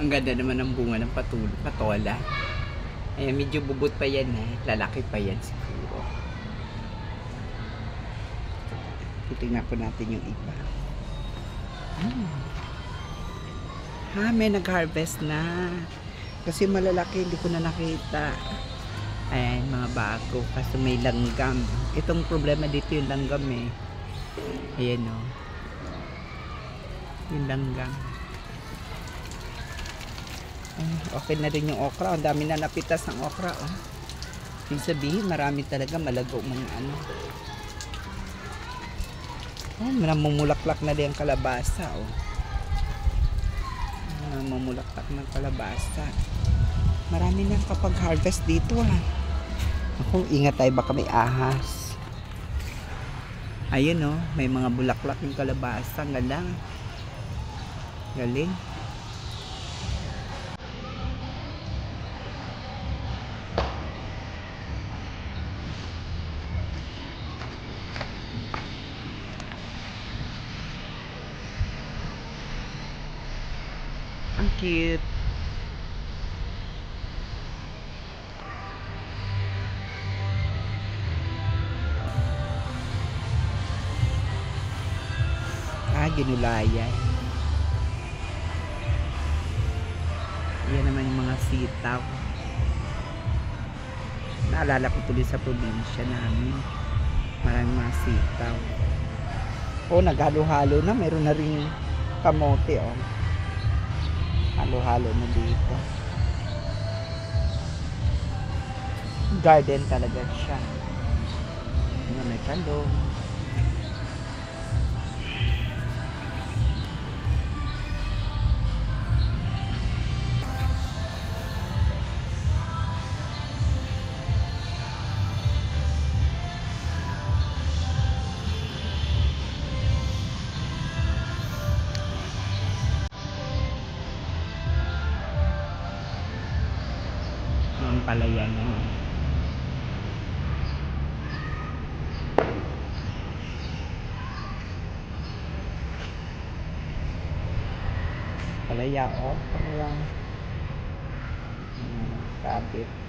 Ang ganda naman ng bunga ng patola. Ayan, medyo bubot pa yan eh. Lalaki pa yan siguro. Titingnan po natin yung iba. May nag-harvest na. Kasi malalaki, hindi ko na nakita. Ayan, mga bago. Kasi may langgam. Itong problema dito yung langgam eh. Ayan o. Yung langgam. Okay na rin yung okra. Ang dami na napitas ng okra. Oh. Ibig sabihin, marami talaga malago mga ano. Namumulaklak na din ang kalabasa. Oh. Namumulaklak ng kalabasa. Marami na kapag harvest dito. Ako, ingat tayo baka may ahas. Ayun oh, may mga bulaklak ng kalabasa. Galang. Galing. Ang cute. Ginulayan. Yan naman yung mga sitaw. Naalala ko tuloy sa probinsya namin. Maraming mga sitaw. Naghalo-halo na. Meron na rin kamote. Halo-halo na dito. Garden talaga siya. May talong. Palayan naman. Palaya, parang kapit.